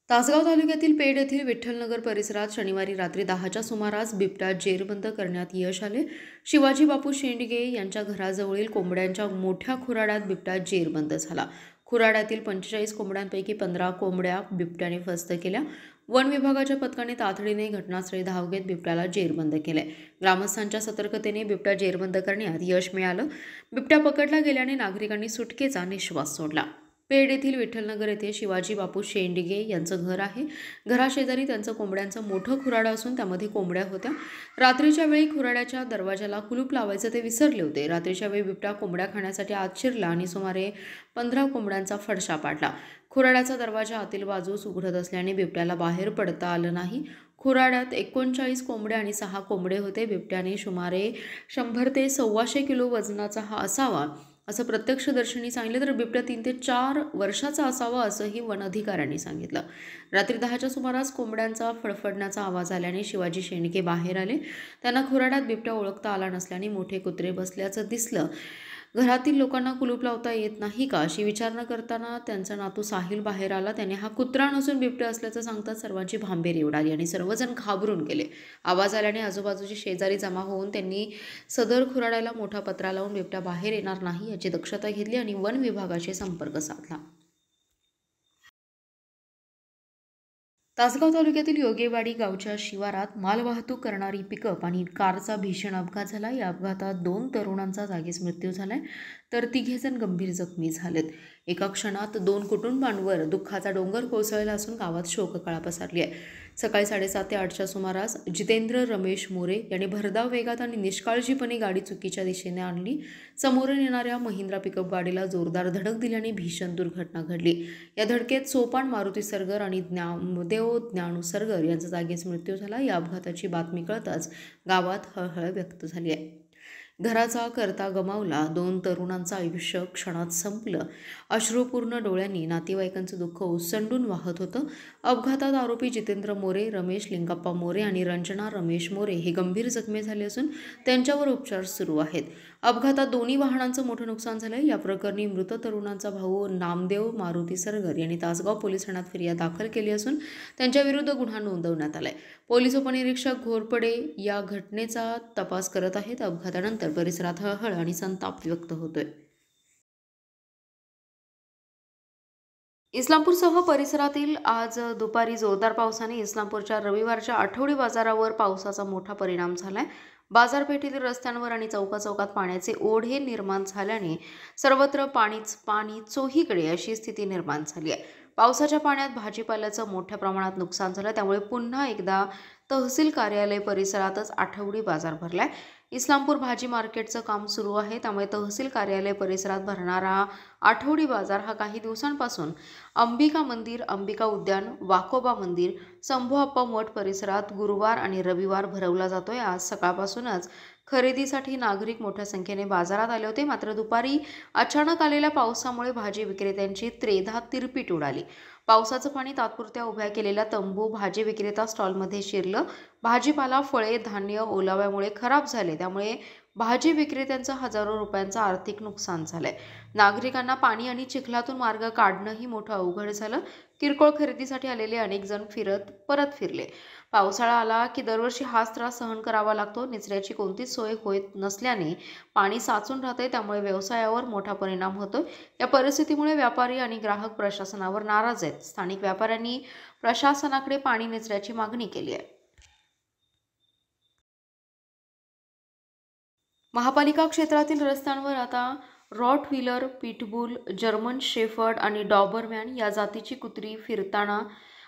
तासगाव तालुक्यातील पेड येथील विठ्ठलनगर परिसरात शनिवारी रात्री 10च्या सुमारास बिबट्या जेरबंद करण्यात यश आले। शिवाजी बापू शेंडगे यांच्या घराजवळील कोंबड्यांच्या मोठ्या खुराड्यात बिबट्या जेरबंद झाला। खुराड्यातील 45 कोंबड्यांपैकी 15 कोंबड्या बिबट्याने फस्त केल्या। वन विभागाच्या पथकाने तातडीने घटनास्थळी धाव घेत बिबट्याला जेरबंद केले। ग्रामस्थांच्या सतर्कतेने बिबट्या जेरबंद करण्यात यश मिळालं। बिबट्या पकडला गेल्याने नागरिकांनी सुटकेचा निश्वास सोडला। पेड येथील विठ्ठलनगर येथे शिवाजी बापू शेंडगे यांचं घर आहे। घराशेजारी त्यांचं कोंबड्यांचं मोठं खुराडं असून त्यामध्ये कोंबड्या होत्या। रात्रीच्या वेळी खुराड्याच्या दरवाजाला कुलूप लावायचं ते विसरले होते। रात्रीच्या वेळी बिबट्या कोंबड्या खाण्यासाठी आत शिरला आणि सुमारे 15 कोंबड्यांचा फडशा पाडला। खुराड्याचा दरवाजा आतील बाजूस उघडत असल्याने बिबट्याला बाहेर पडता आलं नाही। खुराड्यात 39 कोंबड्या आणि 6 कोंबडे होते। बिबट्याने सुमारे 100 ते 125 किलो वजनाचा हा असावा असं प्रत्यक्षदर्शींनी सांगितलं, तर बिबट्या 3 ते 4 वर्षाचा असावा असंही वन अधिकाऱ्यांनी सांगितलं। रात्री 10च्या सुमारास कोंबड्यांचा फडफडण्याचा आवाज आल्याने शिवाजी शेंडगे बाहेर आले। त्यांना खुराड्यात बिबट्या ओळखता आला नसल्याने मोठे कुत्रे बसल्याचं दिसलं। घरातील लोकांना कुलूप लावता येत नाही का अशी विचारणा करताना त्यांचा नातू साहिल बाहेर आला। त्याने हा कुत्रा नसून बिबट्या असल्याचं सांगताच सर्वांची भांबेरी उडाली आणि सर्वजण घाबरून गेले। आवाज आल्याने आजूबाजूचे शेजारी जमा होऊन त्यांनी सदर खुराड्याला मोठा पत्रा लावून बिबट्या बाहेर येणार नाही याची दक्षता घेतली आणि वन विभागाशी संपर्क साधला। तासगाव तालुक्यातील योगेवाडी गावच्या शिवारात मालवाहतूक करणारी पिकअप आणि कारचा भीषण अपघात झाला। या अपघातात 2 तरुणांचा जागीच मृत्यू झालाय, तर 3 जण गंभीर जखमी झालेत। एका क्षणात 2 कुटुंबांवर दुःखाचा डोंगर कोसळला असून गावात शोककळा पसरली आहे। सकाळी 7:30 ते 8च्या सुमारास जितेंद्र रमेश मोरे यांनी भरधाव वेगात आणि निष्काळजीपणे गाडी चुकीच्या दिशेने आणली। समोरून येणाऱ्या महिंद्रा पिकअप गाडीला जोरदार धडक दिल्याने भीषण दुर्घटना घडली। या धडकेत सोपान मारुती सरगर आणि ज्ञानू सरगर यांचा जागीच मृत्यू झाला। या अपघाताची बातमी कळताच गावात हळहळ व्यक्त झाली आहे। घराचा करता गमावला, 2 तरुणांचं आयुष्य क्षणात संपलं। अश्रुपूर्ण डोळ्यांनी नातेवाईकांचं दुःख ओसंडून वाहत होतं। अपघातात आरोपी जितेंद्र मोरे, रमेश लिंगप्पा मोरे आणि रंजना रमेश मोरे हे गंभीर जखमी झाले असून त्यांच्यावर उपचार सुरू आहेत। अपघातात दोन्ही वाहनांचं मोठं नुकसान झालंय। या प्रकरणी मृत तरुणांचा भाऊ नामदेव मारुती सरगर यांनी तासगाव पोलीस ठाण्यात फिर्याद दाखल केली असून त्यांच्याविरुद्ध गुन्हा नोंदवण्यात आलाय। पोलीस उपनिरीक्षक घोरपडे या घटनेचा तपास करत आहेत। अपघातानंतर परिसरात हळहळ आणि संताप व्यक्त होतोय। इस्लामपूरसह परिसरातील आज दुपारी जोरदार पावसाने इस्लामपूरच्या रविवारच्या आठवडी बाजारावर पावसाचा मोठा परिणाम झालाय। बाजारपेठेतील रस्त्यांवर आणि चौकाचौकात पाण्याचे ओढे निर्माण झाल्याने सर्वत्र पाणीच पाणी चोहीकडे अशी स्थिती निर्माण झाली आहे। पावसाच्या पाण्यात भाजीपाल्याचं मोठ्या प्रमाणात नुकसान झालं, त्यामुळे पुन्हा एकदा तहसील कार्यालय परिसरातच आठवडी बाजार भरलाय। इस्लामपूर भाजी मार्केटचं काम सुरू आहे, त्यामुळे तहसील कार्यालय परिसरात भरणारा आठवडी बाजार हा काही दिवसांपासून अंबिका मंदिर, अंबिका उद्यान, वाकोबा मंदिर, शंभूआप्पा मठ परिसरात गुरुवार आणि रविवार भरवला जातोय। आज सकाळपासूनच खरेदीसाठी नागरिक मोठ्या संख्येने बाजारात आले होते, मात्र दुपारी अचानक आलेल्या पावसामुळे भाजी विक्रेत्यांची त्रेधा तिरपीट उडाली। पावसाचं पाणी तात्पुरत्या उभ्या केलेल्या तंबू भाजी विक्रेता स्टॉलमध्ये शिरलं। भाजीपाला, फळे, धान्य ओलाव्यामुळे खराब झाले, त्यामुळे भाजी विक्रेत्यांचं हजारो रुपयांचं आर्थिक नुकसान झालंय। नागरिकांना पाणी आणि चिखलातून मार्ग काढणंही मोठं अवघड झालं। किरकोळ खरेदीसाठी आलेले अनेक जण परत फिरले। पावसाळा आला की दरवर्षी हाच त्रास सहन करावा लागतो। निचऱ्याची कोणतीच सोय होत नसल्याने पाणी साचून राहते, त्यामुळे व्यवसायावर मोठा परिणाम होतो। या परिस्थितीमुळे व्यापारी आणि ग्राहक प्रशासनावर नाराज आहेत। स्थानिक व्यापाऱ्यांनी प्रशासनाकडे पाणी निचऱ्याची मागणी केली आहे। महापालिका क्षेत्रातील रस्त्यांवर आता रॉटव्हीलर, पिटबुल, जर्मन शेफर्ड आणि डॉबरमॅन या जातीची कुत्री फिरताना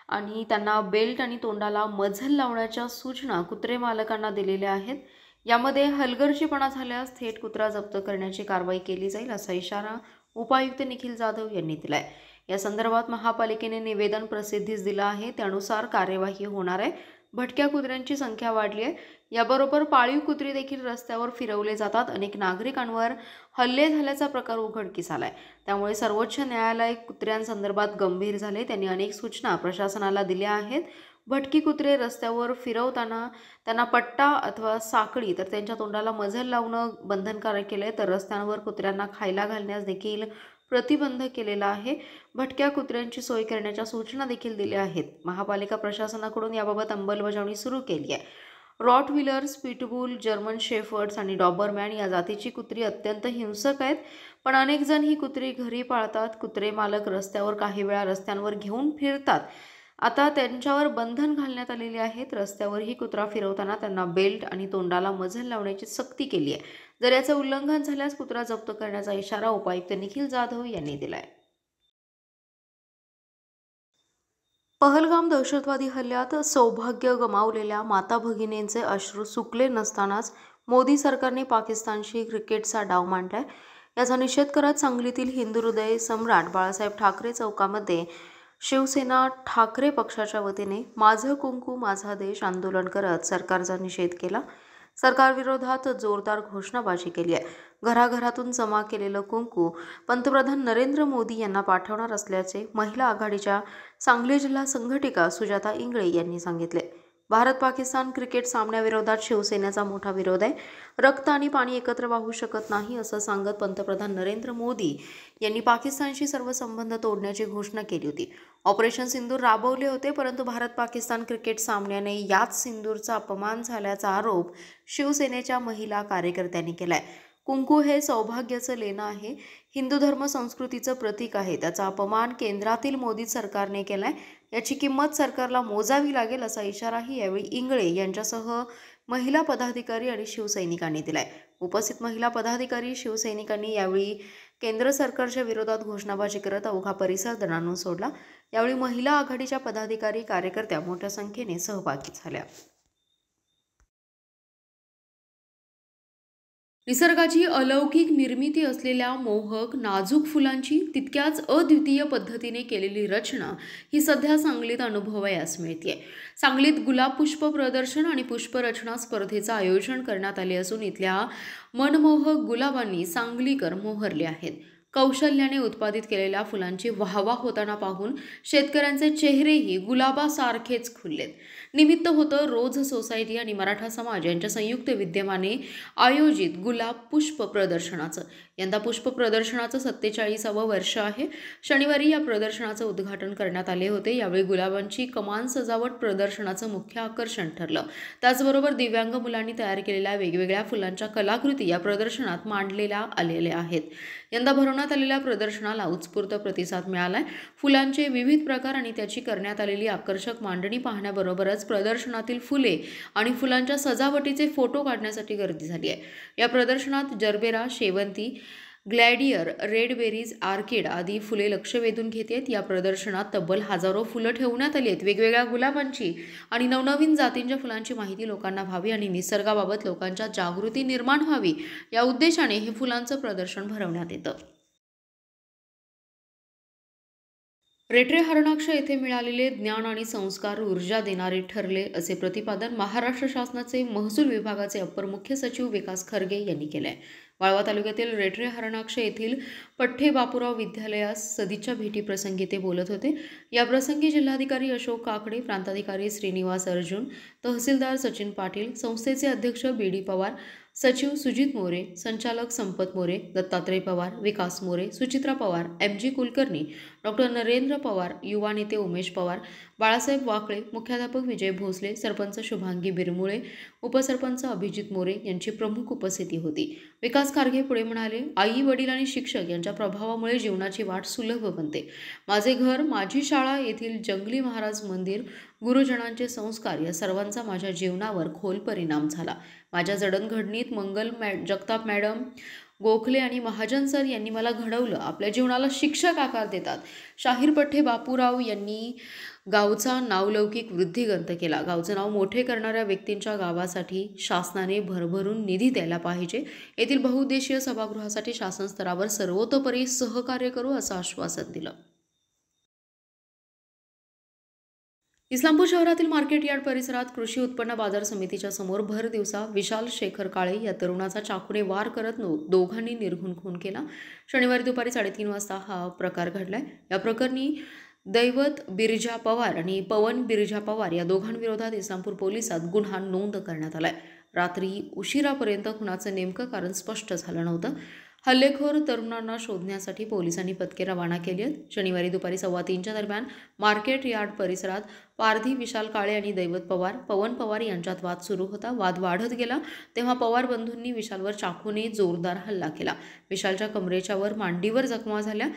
आणि त्यांना बेल्ट आणि तोंडाला मझल लावण्याच्या सूचना कुत्रे मालकांना दिलेल्या आहेत। यामध्ये हलगर्जीपणा झाल्यास थेट कुत्रा जप्त करण्याची कारवाई केली जाईल असा इशारा उपायुक्त निखिल जाधव यांनी दिलाय। या संदर्भात महापालिकेने निवेदन प्रसिद्धीस दिलं आहे, त्यानुसार कार्यवाही होणार आहे। भटक्या कुत्र्यांची संख्या वाढली आहे। याबरोबर पाळीव कुत्री देखील रस्त्यावर फिरवले जातात। अनेक नागरिकांवर हल्ले झाल्याचा प्रकार उघडकीस आलाय, त्यामुळे सर्वोच्च न्यायालय कुत्र्यांसंदर्भात गंभीर झाले। त्यांनी अनेक सूचना प्रशासनाला दिल्या आहेत। भटकी कुत्रे रस्त्यावर फिरवताना त्यांना पट्टा अथवा साखळी तर त्यांच्या तोंडाला मझल लावणं बंधनकारक केलंय, तर रस्त्यांवर कुत्र्यांना खायला घालण्यास देखील प्रतिबंध केलेला आहे. भटक्या कुत्र्यांची सोय करण्याच्या सूचना देखील दिल्या आहेत. महापालिका प्रशासनाकडून याबाबत अंमलबजावणी सुरू केली आहे. रॉटव्हिलर्स, पिटबुल, जर्मन शेफर्ड्स आणि डॉबरमॅन या जातीची कुत्री अत्यंत हिंसक आहेत. पण अनेक जण ही कुत्री घरी पाळतात. कुत्रे मालक रस्त्यावर काही वेळा रस्त्यांवर घेऊन फिरतात. आता त्यांच्यावर बंधन घालण्यात आलेले आहेत. रस्त्यावरही कुत्रा फिरवताना त्यांना बेल्ट आणि तोंडाला मजल लावण्याची सक्ती केली आहे. जर याचं उल्लंघन झाल्यास कुत्रा जप्त करण्याचा इशारा उपायुक्त निखिल जाधव यांनी दिलाय. पहलगाम दहशतवादी हल्ल्यात सौभाग्य गमावलेल्या माता भगिनींचे अश्रू सुकले नसतानाच मोदी सरकारने पाकिस्तानशी क्रिकेटचा डाव मांडलाय. याचा निषेध करत सांगलीतील हिंदू हृदय सम्राट बाळासाहेब ठाकरे चौकामध्ये शिवसेना ठाकरे पक्षाच्या वतीने माझं कुंकू माझा देश आंदोलन करत सरकारचा निषेध केला. सरकारविरोधात जोरदार घोषणाबाजी केली आहे. घराघरातून जमा केलेलं कुंकू पंतप्रधान नरेंद्र मोदी यांना पाठवणार असल्याचे महिला आघाडीच्या सांगली जिल्हा संघटिका सुजाता इंगळे यांनी सांगितले. भारत पाकिस्तान क्रिकेट सामन्याविरोधात शिवसेनेचा मोठा विरोध आहे. रक्त आणि पाणी एकत्र वाहू शकत नाही असं सांगत पंतप्रधान नरेंद्र मोदी यांनी पाकिस्तानशी सर्व संबंध तोडण्याची घोषणा केली होती. ऑपरेशन सिंदूर राबवले होते, परंतु भारत पाकिस्तान क्रिकेट सामन्याने याच सिंदूरचा अपमान झाल्याचा आरोप शिवसेनेच्या महिला कार्यकर्त्यांनी केलाय. कुंकू हे सौभाग्याचं लेणं आहे. हिंदू धर्म संस्कृतीचं प्रतीक आहे. त्याचा अपमान केंद्रातील मोदी सरकारने केलाय. याची किंमत सरकारला मोजावी लागेल असा इशाराही यावेळी इंगळे यांच्यासह महिला पदाधिकारी आणि शिवसैनिकांनी दिलाय. उपस्थित महिला पदाधिकारी शिवसैनिकांनी यावेळी केंद्र सरकारच्या विरोधात घोषणाबाजी करत अवघा परिसर दणाणून सोडला. यावेळी महिला आघाडीच्या पदाधिकारी कार्यकर्त्या मोठ्या संख्येने सहभागी झाल्या. निसर्गाची अलौकिक निर्मिती असलेल्या मोहक नाजूक फुलांची तितक्याच अद्वितीय पद्धतीने केलेली रचना ही सध्या सांगलीत अनुभवायास मिळते. सांगलीत गुलाब पुष्प प्रदर्शन आणि पुष्परचना स्पर्धेचं आयोजन करण्यात आले असून इथल्या मनमोहक गुलाबांनी सांगलीकर मोहरले आहेत. कौशल्याने उत्पादित केलेल्या फुलांची वाहवा होताना पाहून शेतकऱ्यांचे चेहरेही गुलाबासारखेच खुललेत. निमित्त होतं रोज सोसायटी आणि मराठा समाज यांच्या संयुक्त विद्यमाने आयोजित गुलाब पुष्प प्रदर्शनाचं. यंदा पुष्प प्रदर्शनाचं 47वे वर्ष आहे. शनिवारी या प्रदर्शनाचं उद्घाटन करण्यात आले होते. यावेळी गुलाबांची कमान सजावट प्रदर्शनाचं मुख्य आकर्षण ठरलं. त्याचबरोबर दिव्यांग मुलांनी तयार केलेल्या वेगवेगळ्या फुलांच्या कलाकृती या प्रदर्शनात मांडलेल्या आलेल्या आहेत. यंदा भरवण्यात आलेल्या प्रदर्शनाला उत्स्फूर्त प्रतिसाद मिळालाय. फुलांचे विविध प्रकार आणि त्याची करण्यात आलेली आकर्षक मांडणी पाहण्याबरोबरच प्रदर्शनातील फुले आणि फुलांच्या सजावटीचे फोटो काढण्यासाठी गर्दी झाली आहे. या प्रदर्शनात जरबेरा, शेवंती, ग्लॅडियर, रेडबेरीज, आर्किड आदी फुले लक्ष वेधून घेतात. या प्रदर्शनात तब्बल हजारो फुलं ठेवण्यात आली आहेत. वेगवेगळ्या गुलाबांची आणि नवनवीन जातींच्या फुलांची माहिती लोकांना व्हावी आणि निसर्गाबाबत लोकांच्या जागृती निर्माण व्हावी या उद्देशाने हे फुलांचं प्रदर्शन भरवण्यात येतं. रेठरे हरणाक्ष येथे मिळालेले ज्ञान आणि संस्कार ऊर्जा देणारे ठरले असे प्रतिपादन महाराष्ट्र शासनाचे महसूल विभागाचे अप्पर मुख्य सचिव विकास खरगे यांनी केले आहे. वाळवा तालुक्यातील रेठरे हरणाक्ष येथील पठ्ठे बापूराव विद्यालयास सदिच्छा भेटीप्रसंगी ते बोलत होते. याप्रसंगी जिल्हाधिकारी अशोक काकडे, प्रांताधिकारी श्रीनिवास अर्जुन, तहसीलदार सचिन पाटील, संस्थेचे अध्यक्ष बी.डी. पवार, सचिव सुजित मोरे, संचालक संपत मोरे, दत्तात्रय पवार, विकास मोरे, सुचित्रा पवार, एम.जी. कुलकर्णी, डॉक्टर नरेंद्र पवार, युवा नेते उमेश पवार, बाळासाहेब वाकळे, मुख्याध्यापक विजय भोसले, सरपंच शुभांगी बिरमुळे, उपसरपंच अभिजित मोरे यांची प्रमुख उपस्थिती होती. विकास खारगे पुढे म्हणाले, आई वडील आणि शिक्षक यांच्या प्रभावामुळे जीवनाची वाट सुलभ बनते. माझे घर, माझी शाळा, येथील जंगली महाराज मंदिर, गुरुजनांचे संस्कार या सर्वांचा माझ्या जीवनावर खोल परिणाम झाला. माझ्या जडणघडणीत मंगल जगताप मॅडम, गोखले आणि महाजन सर यांनी मला घडवलं. आपल्या जीवनाला शिक्षक आकार देतात. शाहीर पठ्ठे बापूराव यांनी गावचा नावलौकिक वृद्धिगंत केला. गावचं नाव मोठे करणाऱ्या व्यक्तींच्या गावासाठी शासनाने भरभरून निधी द्यायला पाहिजे. येथील बहुउद्देशीय सभागृहासाठी शासन स्तरावर सर्वतोपरी सहकार्य करू असं आश्वासन दिलं. इस्लामपूर शहरातील मार्केट यार्ड परिसरात कृषी उत्पन्न बाजार समितीच्या समोर भर दिवसा विशाल शेखर काळे या तरुणाचा चाकूने वार करत दोघांनी निर्घुण खून केला. शनिवारी दुपारी 3:30 वाजता हा प्रकार घडलाय. या प्रकरणी दैवत बिरजा पवार आणि पवन बिरजा पवार या दोघांविरोधात इस्लामपूर पोलिसात गुन्हा नोंद करण्यात आलाय. रात्री उशिरापर्यंत खुनाचं नेमकं कारण स्पष्ट झालं नव्हतं. हल्लेखोर तरुणांना शोधण्यासाठी पोलिसांनी पथके रवाना केली आहेत. शनिवारी दुपारी 2:15च्या दरम्यान मार्केट यार्ड परिसरात पारधी विशाल काळे आणि दैवत पवार, पवन पवार यांच्यात वाद सुरू होता. वाद वाढत गेला तेव्हा पवार बंधूंनी विशालवर चाकूने जोरदार हल्ला केला. विशालच्या कमरेच्या वर मांडीवर जखमा झाल्या.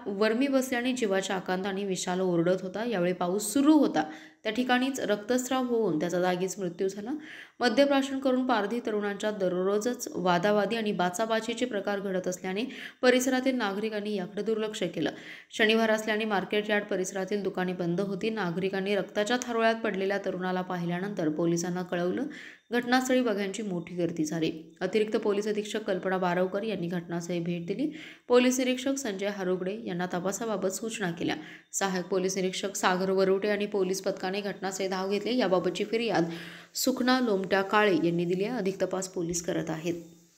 वर्मी बसल्याने जीवाच्या आकांताने विशाल ओरडत होता. यावेळी पाऊस सुरू होता. त्या ठिकाणीच रक्तस्राव होऊन त्याचा जागीच मृत्यू झाला. मद्यप्राशन करून पारधी तरुणांच्यात दररोजच वादावादी आणि बाचाबाचीचे प्रकार घडत असल्याने परिसरातील नागरिकांनी याकडे दुर्लक्ष केलं. शनिवार असल्याने मार्केट यार्ड परिसरातील दुकाने बंद होती. नागरिकांनी रक्ताच्या थारोळ्यात पडलेल्या तरुणाला पाहिल्यानंतर पोलिसांना कळवलं. घटनास्थळी बघ्यांची मोठी गर्दी झाली. अतिरिक्त पोलीस अधीक्षक कल्पना बारवकर यांनी घटनास्थळी भेट दिली. पोलीस निरीक्षक संजय हारुगडे यांना तपासाबाबत सूचना केल्या. सहाय्यक पोलीस निरीक्षक सागर वरुटे आणि पोलीस पथकाने घटनास्थळी धाव घेतली. याबाबतची फिर्याद सुखना लोमट्या काळे यांनी दिली आहे. अधिक तपास पोलीस करत आहेत.